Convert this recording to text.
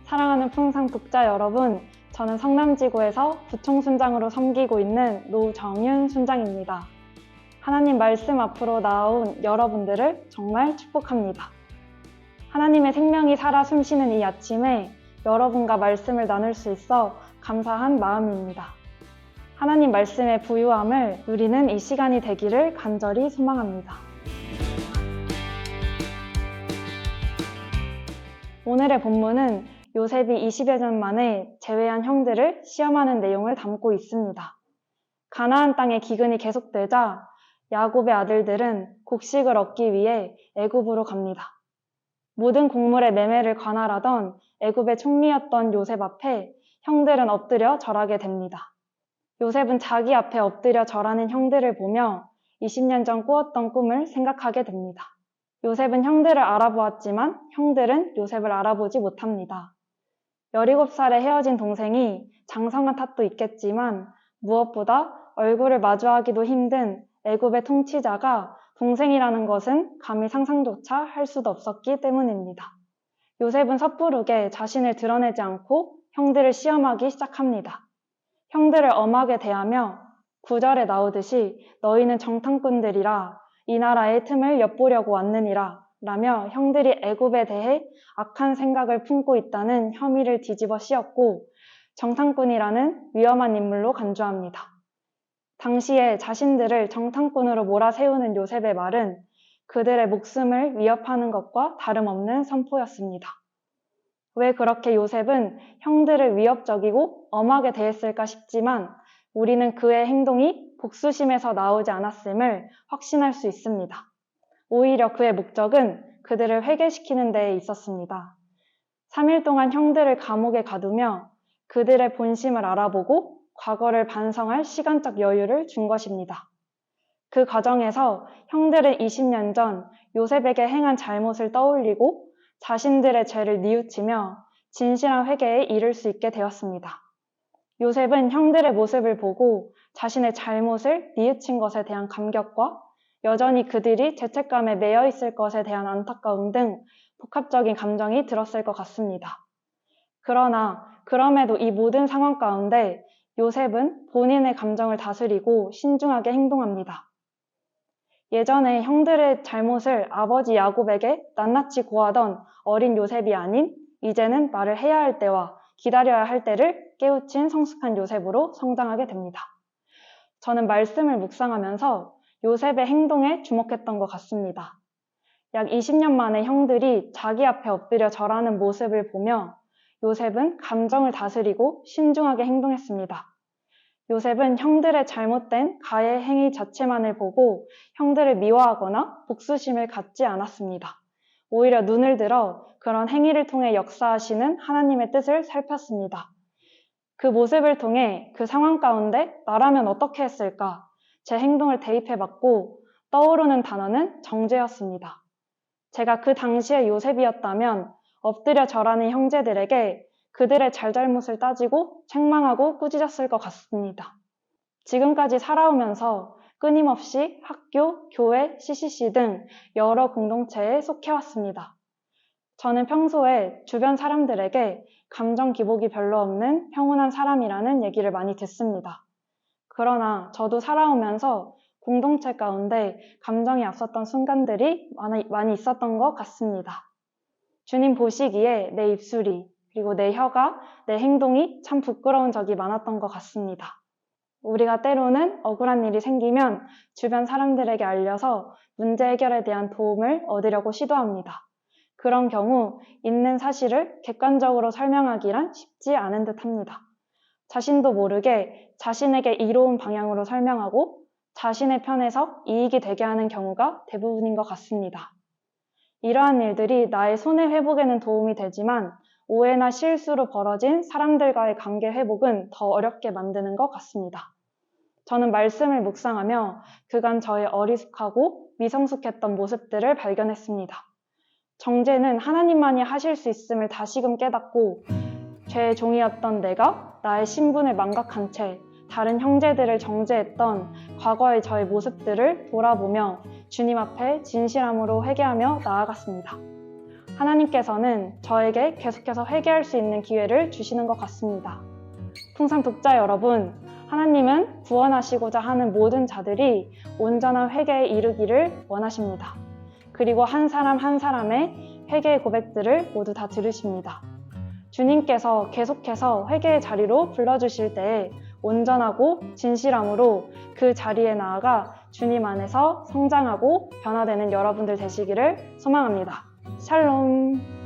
사랑하는 풍상 독자 여러분, 저는 성남지구에서 부총순장으로 섬기고 있는 노정윤 순장입니다. 하나님 말씀 앞으로 나온 여러분들을 정말 축복합니다. 하나님의 생명이 살아 숨쉬는 이 아침에 여러분과 말씀을 나눌 수 있어 감사한 마음입니다. 하나님 말씀의 부유함을 누리는 이 시간이 되기를 간절히 소망합니다. 오늘의 본문은 요셉이 20여 년 만에 제외한 형들을 시험하는 내용을 담고 있습니다. 가나안 땅의 기근이 계속되자 야곱의 아들들은 곡식을 얻기 위해 애굽으로 갑니다. 모든 곡물의 매매를 관할하던 애굽의 총리였던 요셉 앞에 형들은 엎드려 절하게 됩니다. 요셉은 자기 앞에 엎드려 절하는 형들을 보며 20년 전 꾸었던 꿈을 생각하게 됩니다. 요셉은 형들을 알아보았지만 형들은 요셉을 알아보지 못합니다. 17살에 헤어진 동생이 장성한 탓도 있겠지만 무엇보다 얼굴을 마주하기도 힘든 애굽의 통치자가 동생이라는 것은 감히 상상조차 할 수도 없었기 때문입니다. 요셉은 섣부르게 자신을 드러내지 않고 형들을 시험하기 시작합니다. 형들을 엄하게 대하며 9절에 나오듯이 너희는 정탐꾼들이라 이 나라의 틈을 엿보려고 왔느니라 라며 형들이 애굽에 대해 악한 생각을 품고 있다는 혐의를 뒤집어 씌웠고 정탐꾼이라는 위험한 인물로 간주합니다. 당시에 자신들을 정탐꾼으로 몰아세우는 요셉의 말은 그들의 목숨을 위협하는 것과 다름없는 선포였습니다. 왜 그렇게 요셉은 형들을 위협적이고 엄하게 대했을까 싶지만 우리는 그의 행동이 복수심에서 나오지 않았음을 확신할 수 있습니다. 오히려 그의 목적은 그들을 회개시키는 데에 있었습니다. 3일 동안 형들을 감옥에 가두며 그들의 본심을 알아보고 과거를 반성할 시간적 여유를 준 것입니다. 그 과정에서 형들은 20년 전 요셉에게 행한 잘못을 떠올리고 자신들의 죄를 뉘우치며 진실한 회개에 이를 수 있게 되었습니다. 요셉은 형들의 모습을 보고 자신의 잘못을 뉘우친 것에 대한 감격과 여전히 그들이 죄책감에 매여 있을 것에 대한 안타까움 등 복합적인 감정이 들었을 것 같습니다. 그러나 그럼에도 이 모든 상황 가운데 요셉은 본인의 감정을 다스리고 신중하게 행동합니다. 예전에 형들의 잘못을 아버지 야곱에게 낱낱이 고하던 어린 요셉이 아닌 이제는 말을 해야 할 때와 기다려야 할 때를 깨우친 성숙한 요셉으로 성장하게 됩니다. 저는 말씀을 묵상하면서 요셉의 행동에 주목했던 것 같습니다. 약 20년 만에 형들이 자기 앞에 엎드려 절하는 모습을 보며 요셉은 감정을 다스리고 신중하게 행동했습니다. 요셉은 형들의 잘못된 가해 행위 자체만을 보고 형들을 미워하거나 복수심을 갖지 않았습니다. 오히려 눈을 들어 그런 행위를 통해 역사하시는 하나님의 뜻을 살폈습니다. 그 모습을 통해 그 상황 가운데 나라면 어떻게 했을까? 제 행동을 대입해봤고 떠오르는 단어는 정죄였습니다. 제가 그 당시의 요셉이었다면 엎드려 절하는 형제들에게 그들의 잘잘못을 따지고 책망하고 꾸짖었을 것 같습니다. 지금까지 살아오면서 끊임없이 학교, 교회, CCC 등 여러 공동체에 속해왔습니다. 저는 평소에 주변 사람들에게 감정 기복이 별로 없는 평온한 사람이라는 얘기를 많이 듣습니다. 그러나 저도 살아오면서 공동체 가운데 감정이 앞섰던 순간들이 많이 있었던 것 같습니다. 주님 보시기에 내 입술이 그리고 내 혀가 내 행동이 참 부끄러운 적이 많았던 것 같습니다. 우리가 때로는 억울한 일이 생기면 주변 사람들에게 알려서 문제 해결에 대한 도움을 얻으려고 시도합니다. 그런 경우 있는 사실을 객관적으로 설명하기란 쉽지 않은 듯 합니다. 자신도 모르게 자신에게 이로운 방향으로 설명하고 자신의 편에서 이익이 되게 하는 경우가 대부분인 것 같습니다. 이러한 일들이 나의 손해 회복에는 도움이 되지만 오해나 실수로 벌어진 사람들과의 관계 회복은 더 어렵게 만드는 것 같습니다. 저는 말씀을 묵상하며 그간 저의 어리숙하고 미성숙했던 모습들을 발견했습니다. 정죄는 하나님만이 하실 수 있음을 다시금 깨닫고 죄의 종이었던 내가 나의 신분을 망각한 채 다른 형제들을 정죄했던 과거의 저의 모습들을 돌아보며 주님 앞에 진실함으로 회개하며 나아갔습니다. 하나님께서는 저에게 계속해서 회개할 수 있는 기회를 주시는 것 같습니다. 풍산 독자 여러분, 하나님은 구원하시고자 하는 모든 자들이 온전한 회개에 이르기를 원하십니다. 그리고 한 사람 한 사람의 회개의 고백들을 모두 다 들으십니다. 주님께서 계속해서 회개의 자리로 불러주실 때에 온전하고 진실함으로 그 자리에 나아가 주님 안에서 성장하고 변화되는 여러분들 되시기를 소망합니다. 샬롬!